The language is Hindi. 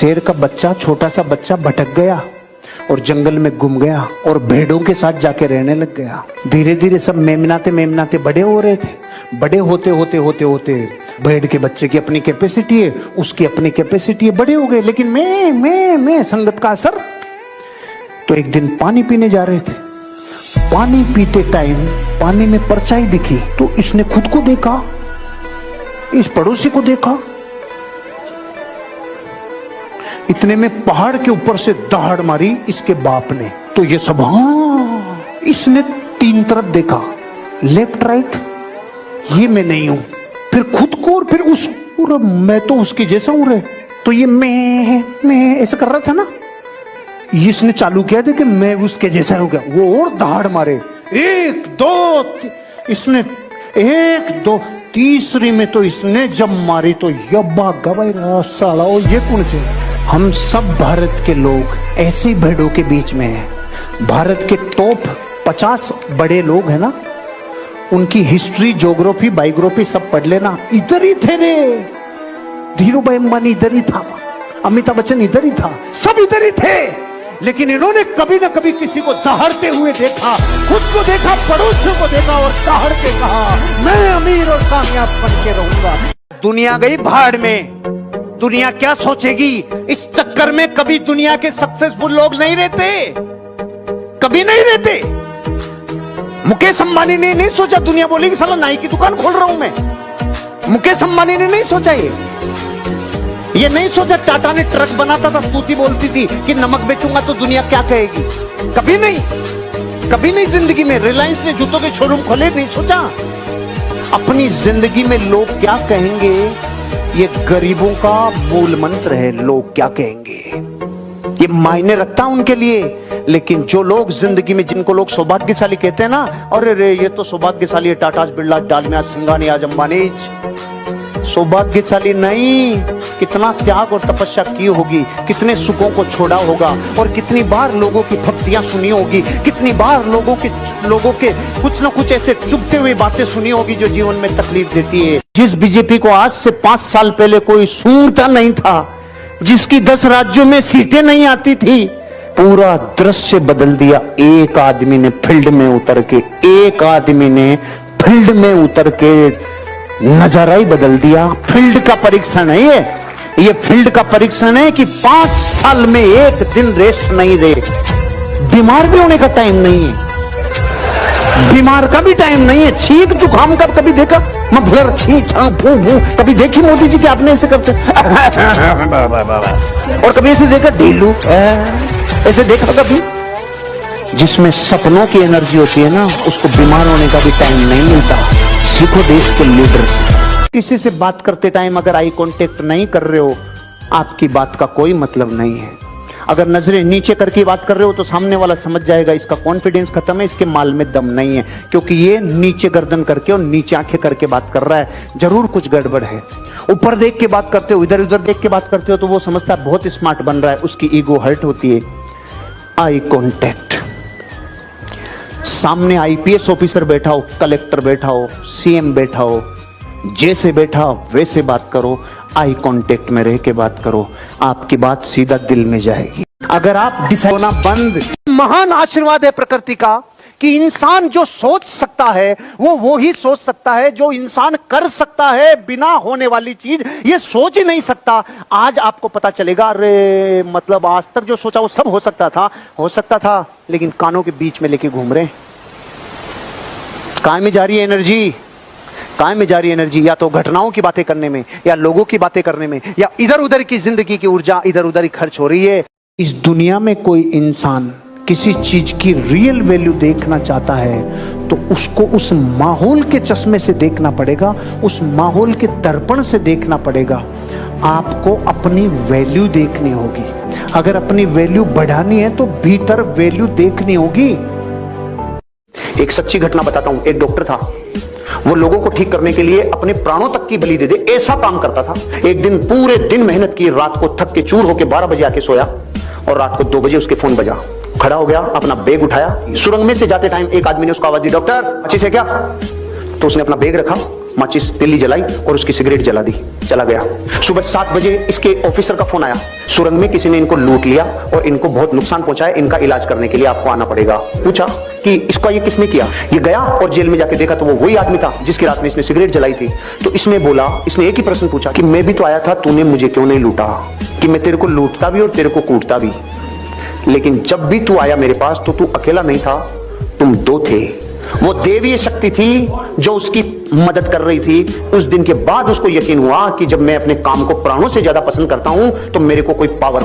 शेर का बच्चा, छोटा सा बच्चा भटक गया और जंगल में गुम गया और भेड़ों के साथ जाके रहने लग गया। धीरे धीरे सब मेमनाते मेमनाते बड़े हो रहे थे। बड़े होते होते होते होते भेड़ के बच्चे की अपनी कैपेसिटी है, उसकी अपनी कैपेसिटी है, बड़े हो गए। लेकिन मैं संगत का असर। तो एक दिन पानी पीने जा रहे थे। पानी पीते टाइम पानी में परछाई दिखी, तो इसने खुद को देखा, इस पड़ोसी को देखा। इतने में पहाड़ के ऊपर से दहाड़ मारी इसके बाप ने। तो ये सब, हाँ, इसने तीन तरफ देखा, लेफ्ट राइट, ये मैं नहीं हूं, फिर खुद को और फिर उसको, मैं तो उसके जैसा हूं रे। तो ये मैं ऐसा कर रहा था ना, इसने चालू किया था कि मैं उसके जैसा हो गया। वो और दहाड़ मारे, एक दो, इसने एक दो, तीसरी में तो इसने जब मारी तो यब्बा गवाई रहा साला। और ये कौन से? हम सब भारत के लोग ऐसे भेड़ों के बीच में हैं। भारत के टॉप 50 बड़े लोग हैं ना, उनकी हिस्ट्री, ज्योग्राफी, बायोग्राफी सब पढ़ लेना। इधर ही थे रे, धीरू भाई अंबानी इधर ही था, अमिताभ बच्चन इधर ही था, सब इधर ही थे। लेकिन इन्होंने कभी ना कभी किसी को दहाड़ते हुए देखा, खुद को देखा, पड़ोसियों को देखा और दहाड़ के कहा, मैं अमीर और कामयाब बन के रहूंगा। दुनिया गई भाड़ में। दुनिया क्या सोचेगी इस चक्कर में? कभी दुनिया के सक्सेसफुल लोग नहीं रहते, कभी नहीं रहते। मुकेश अंबानी ने नहीं सोचा, दुनिया बोलेगी साला नाई की दुकान खोल रहा हूं मैं। मुकेश अंबानी ने नहीं सोचा ये नहीं सोचा। टाटा ने ट्रक बनाता था, स्तुति बोलती थी कि नमक बेचूंगा तो दुनिया क्या कहेगी। कभी नहीं, कभी नहीं जिंदगी में। रिलायंस ने जूतों के शोरूम खोले, नहीं सोचा। अपनी जिंदगी में लोग क्या कहेंगे, ये गरीबों का मूल मंत्र है। लोग क्या कहेंगे ये मायने रखता उनके लिए। लेकिन जो लोग जिंदगी में, जिनको लोग सौभाग्यशाली कहते हैं ना, अरे रे ये तो सौभाग्यशाली है, टाटा, बिरला, डालमिया, सिंघानिया, अंबानी। सौभाग्यशाली नहीं, कितना त्याग और तपस्या की होगी, कितने सुखों को छोड़ा होगा और कितनी बार लोगों की भक्तियां सुनी होगी, कितनी बार लोगों के कुछ न कुछ ऐसे चुभते हुए बातें सुनी होगी जो जीवन में तकलीफ देती है। जिस बीजेपी को आज से 5 साल पहले कोई सूरता नहीं था, जिसकी 10 राज्यों में सीटें नहीं आती थी, पूरा दृश्य बदल दिया एक आदमी ने फील्ड में उतर के। एक आदमी ने फील्ड में उतर के नजारा ही बदल दिया। फील्ड का परीक्षण है ये फील्ड का परीक्षण है कि 5 साल में एक दिन रेस्ट नहीं दे। बीमार भी होने का टाइम नहीं है, बीमार का भी टाइम नहीं है। छींक जुकाम का कभी देखा? मफलर, छींक, फू फू कभी देखी मोदी जी के? आपने ऐसे करते और कभी ऐसे देखा ढीलू, ऐसे देखा कभी? जिसमें सपनों की एनर्जी होती है ना, उसको बीमार होने का भी टाइम नहीं मिलता। सीखो देश के लीडर से। किसी से बात करते टाइम अगर आई कांटेक्ट नहीं कर रहे हो, आपकी बात का कोई मतलब नहीं है। अगर नजरें नीचे करके बात कर रहे हो तो सामने वाला समझ जाएगा इसका कॉन्फिडेंस खत्म है, इसके माल में दम नहीं है, क्योंकि ये नीचे गर्दन करके और नीचे आंखें करके बात कर रहा है। जरूर कुछ गड़बड़ है। ऊपर देख के बात करते हो, इधर उधर देख के बात करते हो तो वो समझता है बहुत स्मार्ट बन रहा है, उसकी ईगो हर्ट होती है। Eye contact. सामने आईपीएस ऑफिसर बैठा हो, कलेक्टर बैठा हो, सीएम बैठा हो, जैसे बैठा वैसे बात करो। आई कांटेक्ट में रह के बात करो, आपकी बात सीधा दिल में जाएगी। अगर आप होना बंद, महान आशीर्वाद है प्रकृति का कि इंसान जो सोच सकता है वो ही सोच सकता है। जो इंसान कर सकता है बिना होने वाली चीज, ये सोच ही नहीं सकता। आज आपको पता चलेगा, अरे मतलब आज तक जो सोचा वो सब हो सकता था, लेकिन कानों के बीच में लेके घूम रहे हैं। कहाँ में जा रही है एनर्जी? कहाँ में जा रही है एनर्जी? या तो घटनाओं की बातें करने में, या लोगों की बातें करने में, या इधर उधर की जिंदगी की ऊर्जा इधर उधर ही खर्च हो रही है। इस दुनिया में कोई इंसान किसी चीज की रियल वैल्यू देखना चाहता है तो उसको उस माहौल के चश्मे से देखना पड़ेगा, उस माहौल के दर्पण से देखना पड़ेगा। आपको अपनी वैल्यू देखनी होगी। अगर अपनी वैल्यू बढ़ानी है तो भीतर वैल्यू देखनी होगी। एक सच्ची घटना बताता हूं। एक डॉक्टर था, वो लोगों को ठीक करने के लिए अपने प्राणों तक की बलि दे दे ऐसा काम करता था। एक दिन पूरे दिन मेहनत की, रात को थक के चूर होके 12 बजे आके सोया और रात को 2 बजे उसके फोन बजा। खड़ा हो गया, अपना बैग उठाया, सुरंग में से जाते टाइम एक आदमी ने उसको आवाज दी, डॉक्टर माचिस है क्या? तो उसने अपना बैग रखा, माचिस तिल्ली जलाई और उसकी सिगरेट जला दी। चला गया। सुबह 7 बजे इसके ऑफिसर का फोन आया, सुरंग में किसी ने इनको लूट लिया और इनको बहुत नुकसान पहुंचा है, इनका इलाज करने के लिए आपको आना पड़ेगा। पूछा कि इसका ये किसने किया? ये गया और जेल में जाके देखा तो वो वही आदमी था जिसकी रात में इसने सिगरेट जलाई थी। तो इसने बोला, इसने एक ही प्रश्न पूछा कि मैं भी तो आया था, तूने मुझे क्यों नहीं लूटा? कि मैं तेरे को लूटता भी और तेरे को कूटता भी, लेकिन जब भी तू आया मेरे पास तो तू अकेला नहीं था, तुम 2 थे। वो देवीय शक्ति थी जो उसकी मदद कर रही थी। उस दिन के बाद उसको यकीन हुआ कि जब मैं अपने काम को प्राणों से ज्यादा पसंद करता हूं तो मेरे को कोई पावर